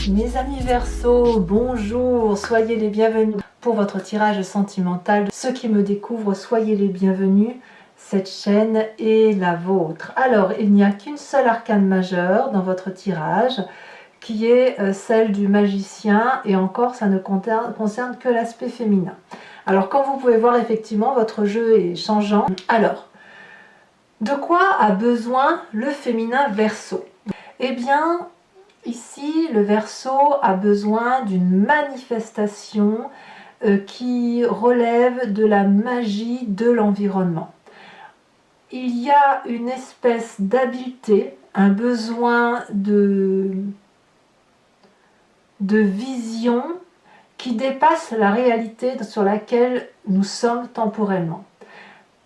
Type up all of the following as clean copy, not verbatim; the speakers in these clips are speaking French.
Mes amis Verseau, bonjour, soyez les bienvenus pour votre tirage sentimental. Ceux qui me découvrent, soyez les bienvenus, cette chaîne est la vôtre. Alors, il n'y a qu'une seule arcane majeure dans votre tirage, qui est celle du magicien, et encore, ça ne concerne que l'aspect féminin. Alors, comme vous pouvez voir, effectivement, votre jeu est changeant. Alors, de quoi a besoin le féminin Verseau? Eh bien, ici, le Verseau a besoin d'une manifestation qui relève de la magie de l'environnement. Il y a une espèce d'habileté, un besoin de vision qui dépasse la réalité sur laquelle nous sommes temporellement.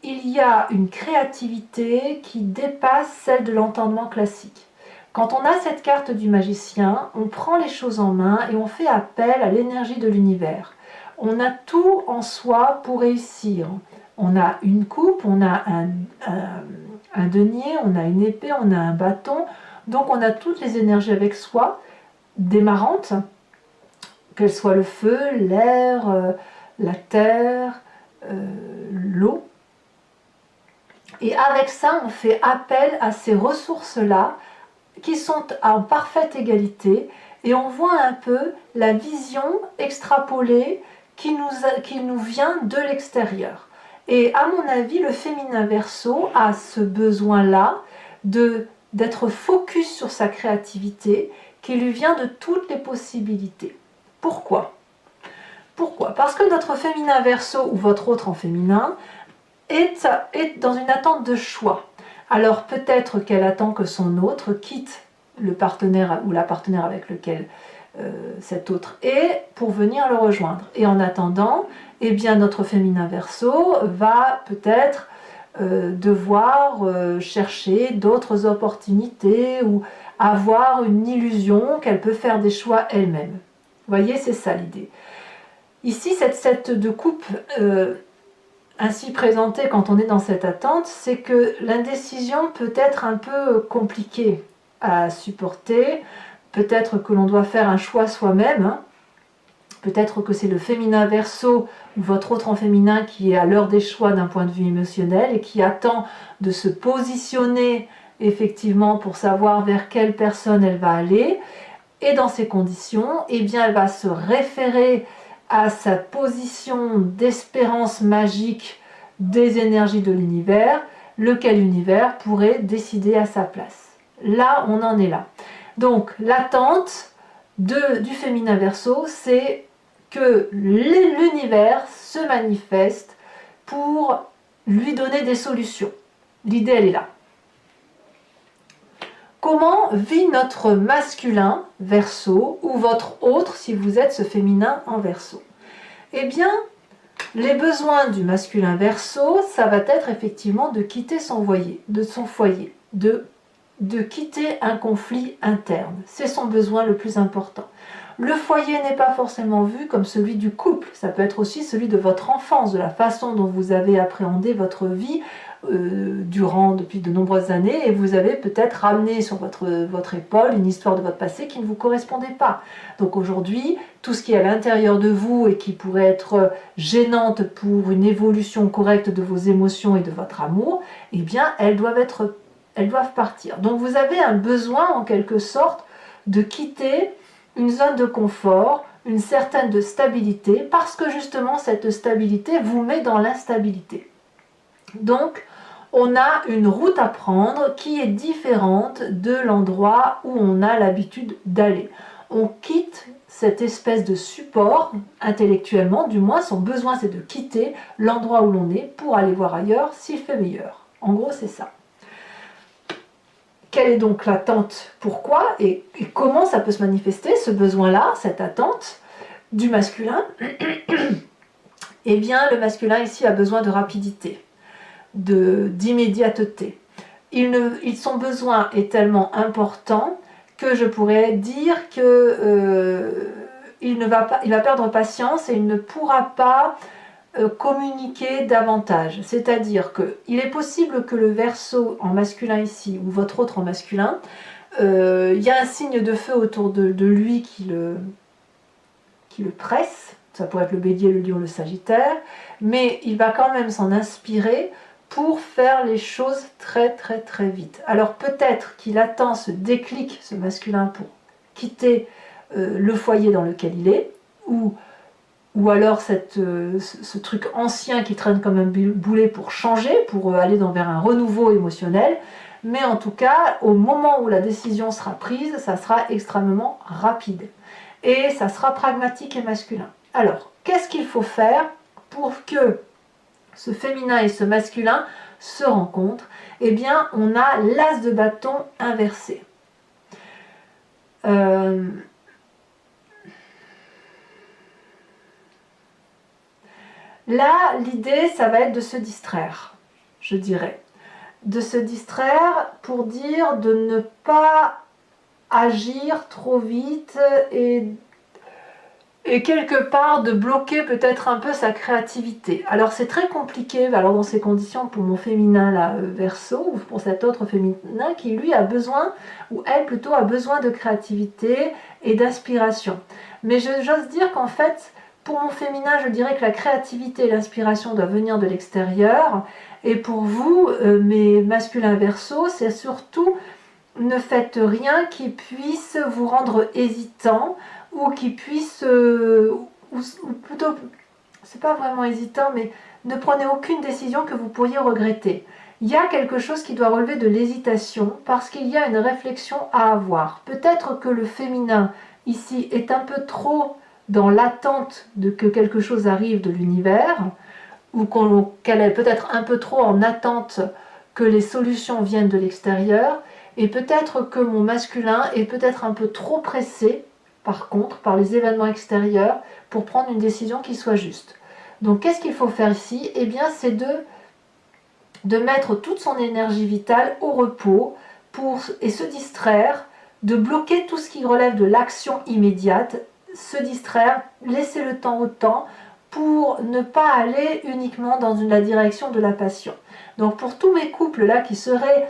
Il y a une créativité qui dépasse celle de l'entendement classique. Quand on a cette carte du magicien, on prend les choses en main et on fait appel à l'énergie de l'univers. On a tout en soi pour réussir. On a une coupe, on a un denier, on a une épée, on a un bâton. Donc on a toutes les énergies avec soi, démarrantes, qu'elles soient le feu, l'air, la terre, l'eau. Et avec ça, on fait appel à ces ressources-là qui sont en parfaite égalité, et on voit un peu la vision extrapolée qui nous vient de l'extérieur. Et à mon avis, le féminin Verseau a ce besoin-là d'être focus sur sa créativité qui lui vient de toutes les possibilités. Pourquoi? Pourquoi? Parce que notre féminin Verseau, ou votre autre en féminin, est dans une attente de choix. Alors peut-être qu'elle attend que son autre quitte le partenaire ou la partenaire avec lequel cet autre est pour venir le rejoindre. Et en attendant, eh bien notre féminin Verseau va peut-être devoir chercher d'autres opportunités ou avoir une illusion qu'elle peut faire des choix elle-même. Vous voyez, c'est ça l'idée. Ici, cette de coupe ainsi présentée quand on est dans cette attente, c'est que l'indécision peut être un peu compliquée à supporter. Peut-être que l'on doit faire un choix soi-même, hein. Peut-être que c'est le féminin Verseau ou votre autre en féminin qui est à l'heure des choix d'un point de vue émotionnel et qui attend de se positionner effectivement pour savoir vers quelle personne elle va aller. Et dans ces conditions, eh bien, elle va se référer à sa position d'espérance magique des énergies de l'univers, lequel univers pourrait décider à sa place. Là, on en est là. Donc, l'attente du féminin Verseau, c'est que l'univers se manifeste pour lui donner des solutions. L'idée, elle est là. Comment vit notre masculin Verseau ou votre autre si vous êtes ce féminin en Verseau? Eh bien, les besoins du masculin Verseau, ça va être effectivement de quitter son foyer, de quitter un conflit interne. C'est son besoin le plus important. Le foyer n'est pas forcément vu comme celui du couple, ça peut être aussi celui de votre enfance, de la façon dont vous avez appréhendé votre vie depuis de nombreuses années, et vous avez peut-être ramené sur votre épaule une histoire de votre passé qui ne vous correspondait pas. Donc aujourd'hui, tout ce qui est à l'intérieur de vous et qui pourrait être gênante pour une évolution correcte de vos émotions et de votre amour, eh bien elles doivent partir. Donc vous avez un besoin en quelque sorte de quitter une zone de confort, une certaine stabilité, parce que justement cette stabilité vous met dans l'instabilité. Donc on a une route à prendre qui est différente de l'endroit où on a l'habitude d'aller. On quitte cette espèce de support, intellectuellement du moins, son besoin c'est de quitter l'endroit où l'on est pour aller voir ailleurs s'il fait meilleur. En gros c'est ça. Quelle est donc l'attente? Pourquoi et comment ça peut se manifester, ce besoin-là, cette attente du masculin? Eh bien, le masculin ici a besoin de rapidité, d'immédiateté. Son besoin est tellement important que je pourrais dire que il va perdre patience et il ne pourra pas communiquer davantage. C'est-à-dire qu'il est possible que le Verseau en masculin ici, ou votre autre en masculin, Il y a un signe de feu autour de lui qui le presse. Ça pourrait être le bélier, le lion, le sagittaire. Mais il va quand même s'en inspirer pour faire les choses très très très vite. Alors peut-être qu'il attend ce déclic, ce masculin, pour quitter le foyer dans lequel il est, ou alors ce truc ancien qui traîne comme un boulet pour changer, pour aller vers un renouveau émotionnel. Mais en tout cas, au moment où la décision sera prise, ça sera extrêmement rapide. Et ça sera pragmatique et masculin. Alors, qu'est-ce qu'il faut faire pour que ce féminin et ce masculin se rencontrent? Eh bien, on a l'as de bâton inversé. Là, l'idée, ça va être de se distraire, je dirais. De se distraire pour dire de ne pas agir trop vite et quelque part de bloquer peut-être un peu sa créativité. Alors c'est très compliqué alors dans ces conditions pour mon féminin là, Verseau, ou pour cet autre féminin qui lui a besoin, ou elle plutôt a besoin de créativité et d'inspiration. Mais j'ose dire qu'en fait, pour mon féminin, je dirais que la créativité et l'inspiration doivent venir de l'extérieur, et pour vous, mes masculins Verseau, c'est surtout ne faites rien qui puisse vous rendre hésitant, ou qui puisse, ou plutôt, c'est pas vraiment hésitant, mais ne prenez aucune décision que vous pourriez regretter. Il y a quelque chose qui doit relever de l'hésitation, parce qu'il y a une réflexion à avoir. Peut-être que le féminin, ici, est un peu trop dans l'attente de que quelque chose arrive de l'univers, ou qu'elle est peut-être un peu trop en attente que les solutions viennent de l'extérieur, et peut-être que mon masculin est peut-être un peu trop pressé, par contre, par les événements extérieurs, pour prendre une décision qui soit juste. Donc, qu'est-ce qu'il faut faire ici? Eh bien, c'est de mettre toute son énergie vitale au repos et se distraire, de bloquer tout ce qui relève de l'action immédiate, se distraire, laisser le temps au temps, pour ne pas aller uniquement dans la direction de la passion. Donc, pour tous mes couples là qui seraient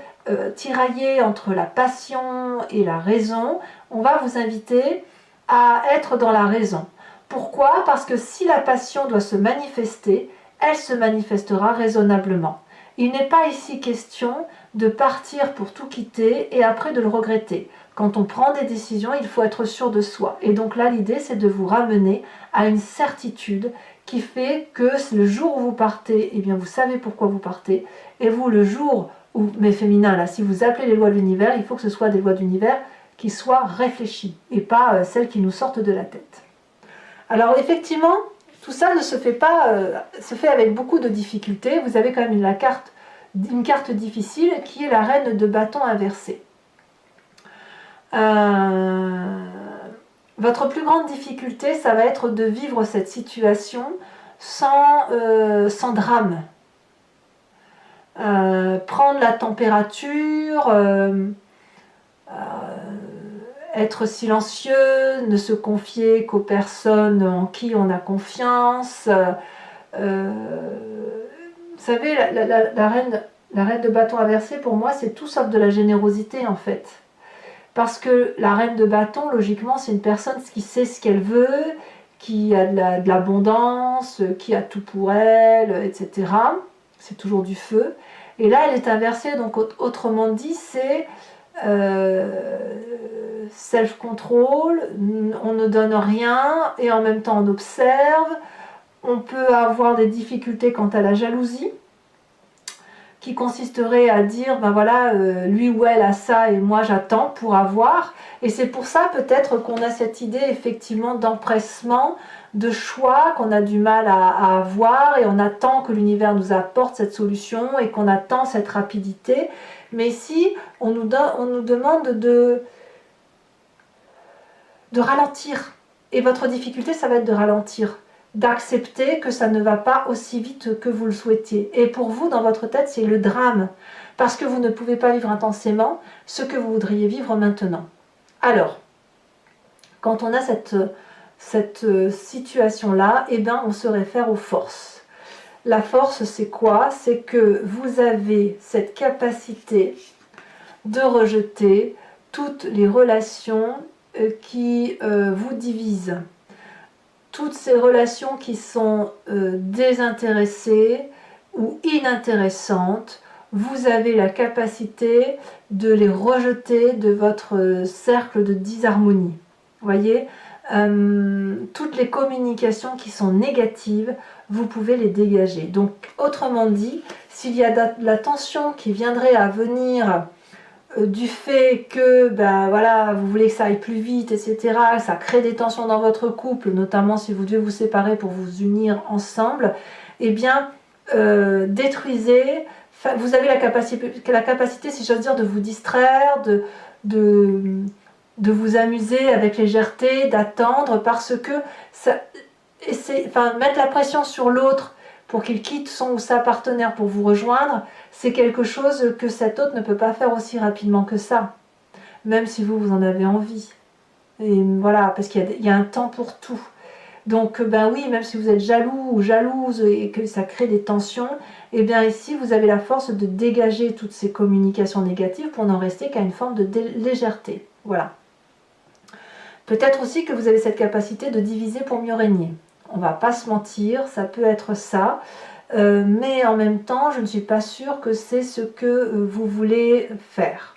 tiraillés entre la passion et la raison, on va vous inviter à être dans la raison. Pourquoi? Parce que si la passion doit se manifester, elle se manifestera raisonnablement. Il n'est pas ici question de partir pour tout quitter et après de le regretter. Quand on prend des décisions, il faut être sûr de soi. Et donc là, l'idée, c'est de vous ramener à une certitude qui fait que le jour où vous partez, eh bien, vous savez pourquoi vous partez. Et vous, le jour où, mes féminins, là, si vous appelez les lois de l'univers, il faut que ce soit des lois de l'univers qui soient réfléchies et pas celles qui nous sortent de la tête. Alors effectivement, tout ça ne se fait pas, se fait avec beaucoup de difficultés. Vous avez quand même une carte difficile qui est la reine de bâton inversée. Votre plus grande difficulté, ça va être de vivre cette situation sans drame. Prendre la température, être silencieux, ne se confier qu'aux personnes en qui on a confiance. Vous savez, la reine de bâton inversé, pour moi, c'est tout sauf de la générosité, en fait. Parce que la reine de bâton, logiquement, c'est une personne qui sait ce qu'elle veut, qui a de l'abondance, qui a tout pour elle, etc. C'est toujours du feu. Et là, elle est inversée, donc autrement dit, c'est self-control, on ne donne rien et en même temps on observe. On peut avoir des difficultés quant à la jalousie, qui consisterait à dire, ben voilà, lui ou elle a ça et moi j'attends pour avoir. Et c'est pour ça peut-être qu'on a cette idée effectivement d'empressement, de choix qu'on a du mal à avoir, et on attend que l'univers nous apporte cette solution et qu'on attend cette rapidité. Mais ici, on nous demande de ralentir. Et votre difficulté, ça va être de ralentir, d'accepter que ça ne va pas aussi vite que vous le souhaitiez. Et pour vous, dans votre tête, c'est le drame, parce que vous ne pouvez pas vivre intensément ce que vous voudriez vivre maintenant. Alors, quand on a cette situation-là, eh ben, on se réfère aux forces. La force, c'est quoi? C'est que vous avez cette capacité de rejeter toutes les relations qui vous divisent, toutes ces relations qui sont désintéressées ou inintéressantes, vous avez la capacité de les rejeter de votre cercle de disharmonie. Vous voyez, toutes les communications qui sont négatives, vous pouvez les dégager. Donc, autrement dit, s'il y a de la tension qui viendrait à venir du fait que ben, voilà, vous voulez que ça aille plus vite, etc., ça crée des tensions dans votre couple, notamment si vous devez vous séparer pour vous unir ensemble, eh bien, détruisez. Vous avez la capacité, si j'ose dire, de vous distraire, de vous amuser avec légèreté, d'attendre, parce que ça, mettre la pression sur l'autre pour qu'il quitte son ou sa partenaire pour vous rejoindre, c'est quelque chose que cet autre ne peut pas faire aussi rapidement que ça, même si vous en avez envie. Et voilà, parce qu'il y a un temps pour tout. Donc, ben oui, même si vous êtes jaloux ou jalouse et que ça crée des tensions, et bien ici, vous avez la force de dégager toutes ces communications négatives pour n'en rester qu'à une forme de légèreté. Voilà. Peut-être aussi que vous avez cette capacité de diviser pour mieux régner. On ne va pas se mentir, ça peut être ça. Mais en même temps, je ne suis pas sûre que c'est ce que vous voulez faire.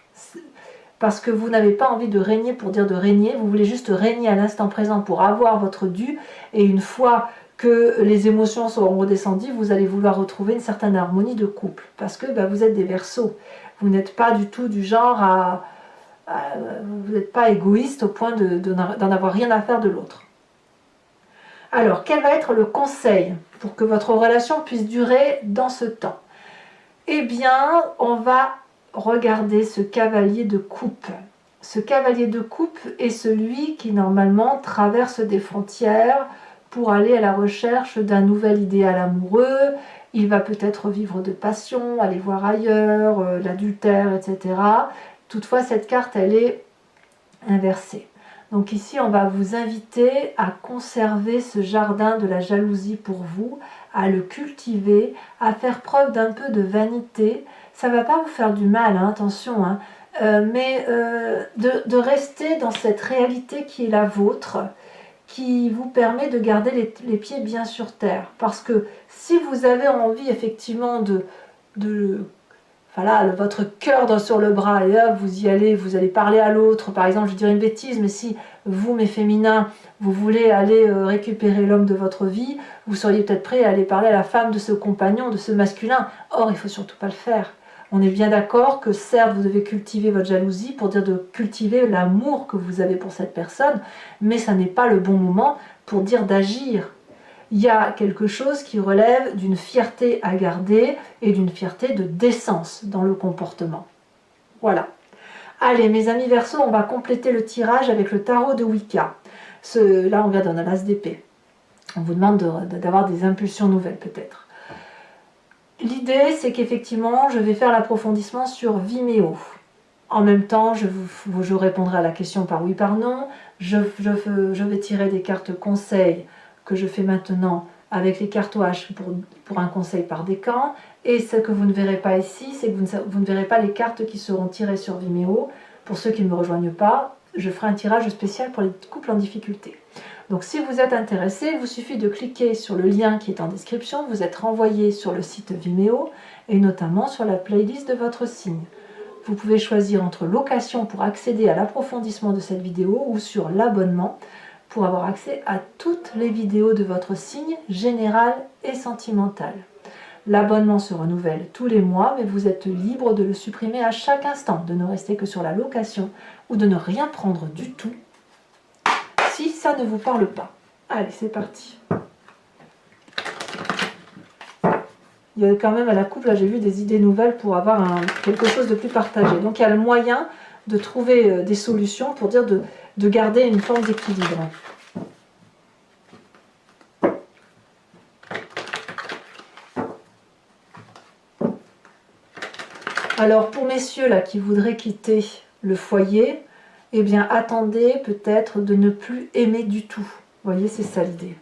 Parce que vous n'avez pas envie de régner pour dire de régner, vous voulez juste régner à l'instant présent pour avoir votre dû, et une fois que les émotions seront redescendues, vous allez vouloir retrouver une certaine harmonie de couple. Parce que ben, vous êtes des Verseaux. Vous n'êtes pas du tout du genre vous n'êtes pas égoïste au point d'en avoir rien à faire de l'autre. Alors, quel va être le conseil pour que votre relation puisse durer dans ce temps? Eh bien, on va regarder ce cavalier de coupe. Ce cavalier de coupe est celui qui normalement traverse des frontières pour aller à la recherche d'un nouvel idéal amoureux. Il va peut-être vivre de passion, aller voir ailleurs, l'adultère, etc. Toutefois, cette carte, elle est inversée. Donc ici, on va vous inviter à conserver ce jardin de la jalousie pour vous, à le cultiver, à faire preuve d'un peu de vanité. Ça ne va pas vous faire du mal, hein, attention, hein, mais de rester dans cette réalité qui est la vôtre, qui vous permet de garder les pieds bien sur terre. Parce que si vous avez envie effectivement voilà, votre cœur sur le bras, et là, vous y allez, vous allez parler à l'autre. Par exemple, je dirais une bêtise, mais si vous, mes féminins, vous voulez aller récupérer l'homme de votre vie, vous seriez peut-être prêt à aller parler à la femme de ce compagnon, de ce masculin. Or, il ne faut surtout pas le faire. On est bien d'accord que certes, vous devez cultiver votre jalousie pour dire de cultiver l'amour que vous avez pour cette personne, mais ça n'est pas le bon moment pour dire d'agir. Il y a quelque chose qui relève d'une fierté à garder et d'une fierté de décence dans le comportement. Voilà. Allez, mes amis Verseaux, on va compléter le tirage avec le tarot de Wicca. Là, on vient d'un as d'épée. On vous demande d'avoir des impulsions nouvelles, peut-être. L'idée, c'est qu'effectivement, je vais faire l'approfondissement sur Vimeo. En même temps, je répondrai à la question par oui, par non. Je vais tirer des cartes conseils que je fais maintenant avec les cartouages pour un conseil par décan. Et ce que vous ne verrez pas ici, c'est que vous ne verrez pas les cartes qui seront tirées sur Vimeo. Pour ceux qui ne me rejoignent pas, je ferai un tirage spécial pour les couples en difficulté. Donc si vous êtes intéressé, il vous suffit de cliquer sur le lien qui est en description, vous êtes renvoyé sur le site Vimeo et notamment sur la playlist de votre signe. Vous pouvez choisir entre location pour accéder à l'approfondissement de cette vidéo ou sur l'abonnement pour avoir accès à toutes les vidéos de votre signe général et sentimental. L'abonnement se renouvelle tous les mois, mais vous êtes libre de le supprimer à chaque instant, de ne rester que sur la location ou de ne rien prendre du tout si ça ne vous parle pas. Allez, c'est parti. Il y a quand même à la coupe, là j'ai vu des idées nouvelles pour avoir quelque chose de plus partagé. Donc il y a le moyen de trouver des solutions pour dire de garder une forme d'équilibre. Alors pour messieurs là qui voudraient quitter le foyer, eh bien attendez peut-être de ne plus aimer du tout. Vous voyez, c'est ça l'idée.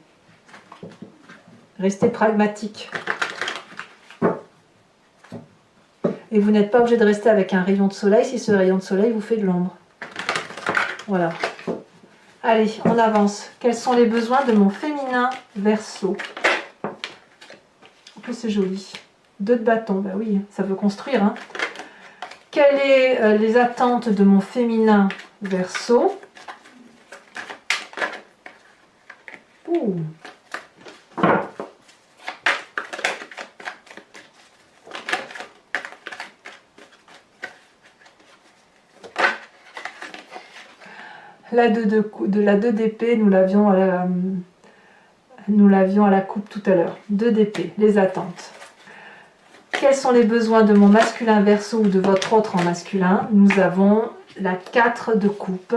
Restez pragmatique. Et vous n'êtes pas obligé de rester avec un rayon de soleil si ce rayon de soleil vous fait de l'ombre. Voilà. Allez, on avance. Quels sont les besoins de mon féminin Verseau? En plus, c'est joli. 2 de bâton, ben oui, ça veut construire. Hein. Quelles sont les attentes de mon féminin Verseau? Ouh. La 2 d'épée, nous l'avions à la coupe tout à l'heure. 2 d'épée, les attentes. Quels sont les besoins de mon masculin Verseau ou de votre autre en masculin? Nous avons la 4 de coupe.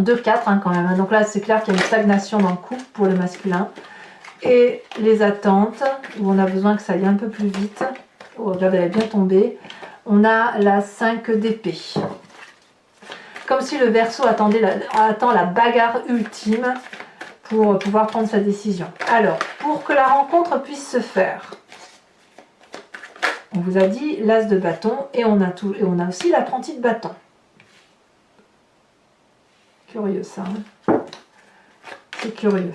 2-4 hein, quand même. Donc là, c'est clair qu'il y a une stagnation dans le couple pour le masculin. Et les attentes, où on a besoin que ça aille un peu plus vite. Oh, regardez, elle est bien tombée. On a la 5 d'épée. Comme si le Verseau attend la bagarre ultime pour pouvoir prendre sa décision. Alors, pour que la rencontre puisse se faire, on vous a dit l'as de bâton et on a aussi l'apprenti de bâton. Curieux ça. Hein, c'est curieux.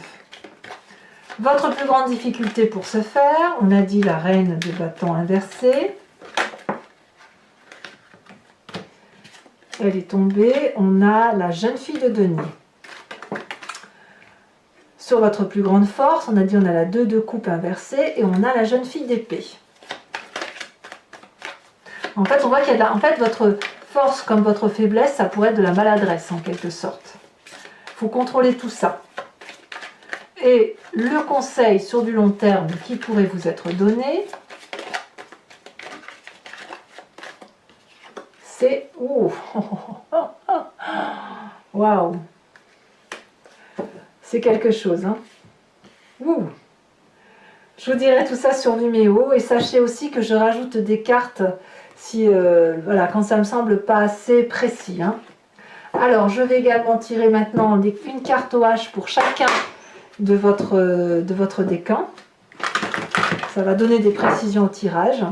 Votre plus grande difficulté pour ce faire, on a dit la reine de bâton inversée. Elle est tombée, on a la jeune fille de denier. Sur votre plus grande force, on a dit on a la 2 de coupe inversée et on a la jeune fille d'épée. En fait, on voit qu'il y a votre force comme votre faiblesse, ça pourrait être de la maladresse en quelque sorte. Il faut contrôler tout ça. Et le conseil sur du long terme qui pourrait vous être donné, c'est... Waouh! C'est quelque chose. Hein. Ouh. Je vous dirai tout ça sur Vimeo et sachez aussi que je rajoute des cartes si, voilà, quand ça me semble pas assez précis. Hein. Alors, je vais également tirer maintenant une carte au H pour chacun de votre décan. Ça va donner des précisions au tirage.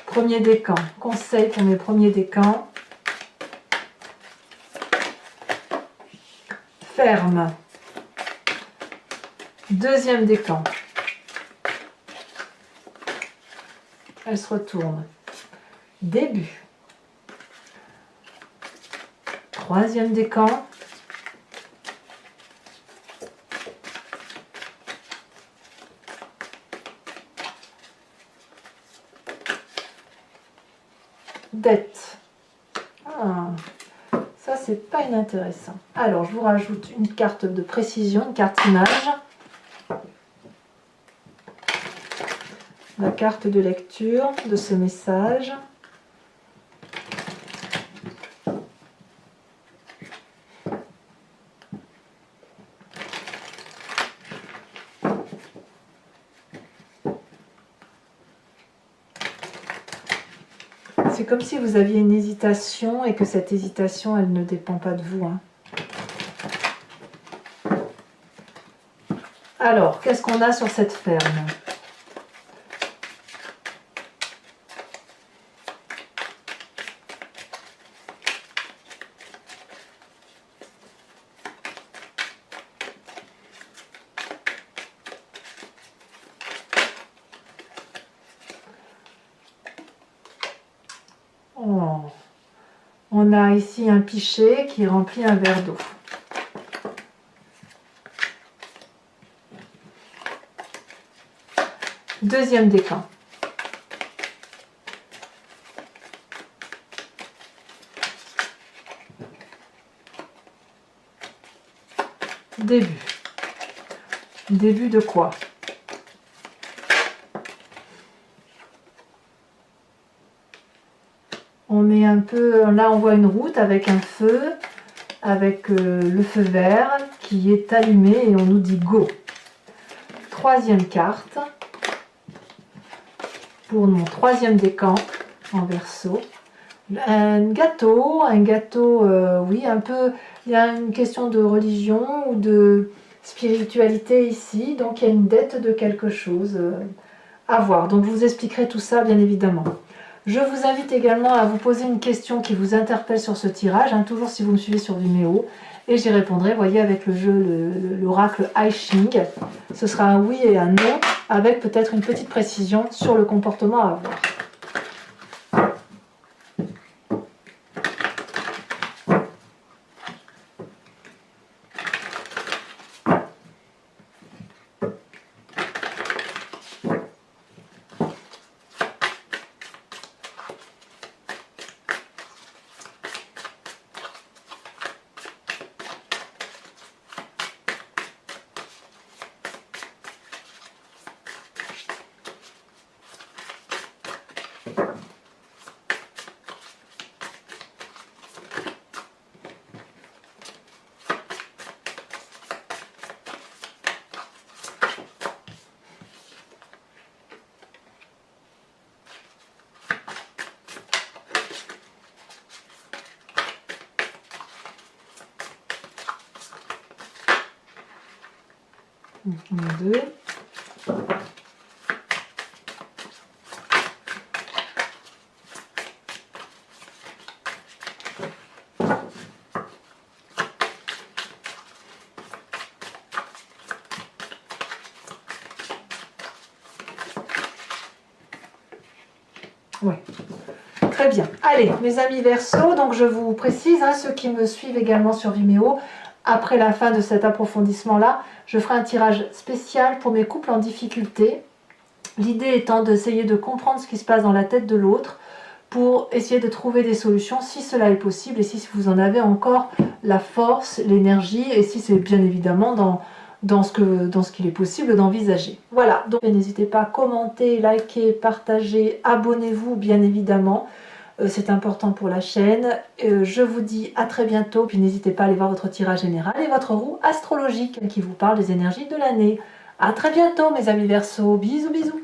Premier décan, conseil pour mes premiers décans. Ferme. Deuxième décan. Elle se retourne. Début. Troisième décan. Dette. Ah, ça c'est pas inintéressant. Alors je vous rajoute une carte de précision, une carte image. La carte de lecture de ce message. C'est comme si vous aviez une hésitation et que cette hésitation, elle ne dépend pas de vous. Hein. Alors, qu'est-ce qu'on a sur cette ferme ? Oh. On a ici un pichet qui remplit un verre d'eau. Deuxième décan. Début. Début de quoi ? On est un peu, là on voit une route avec un feu, avec le feu vert qui est allumé et on nous dit go. Troisième carte pour mon troisième décan en Verseau. Un gâteau, oui, un peu, il y a une question de religion ou de spiritualité ici, donc il y a une dette de quelque chose à voir. Donc je vous expliquerai tout ça bien évidemment. Je vous invite également à vous poser une question qui vous interpelle sur ce tirage, hein, toujours si vous me suivez sur Vimeo, et j'y répondrai, voyez, avec le jeu, l'oracle I Ching. Ce sera un oui et un non, avec peut-être une petite précision sur le comportement à avoir. Deux. Ouais. Très bien. Allez, mes amis Verseau, donc je vous précise, hein, ceux qui me suivent également sur Vimeo, après la fin de cet approfondissement-là, je ferai un tirage spécial pour mes couples en difficulté. L'idée étant d'essayer de comprendre ce qui se passe dans la tête de l'autre pour essayer de trouver des solutions si cela est possible et si vous en avez encore la force, l'énergie et si c'est bien évidemment dans ce qu'il est possible d'envisager. Voilà, donc n'hésitez pas à commenter, liker, partager, abonnez-vous bien évidemment. C'est important pour la chaîne. Je vous dis à très bientôt, puis n'hésitez pas à aller voir votre tirage général et votre roue astrologique qui vous parle des énergies de l'année. À très bientôt mes amis Verseaux, bisous bisous.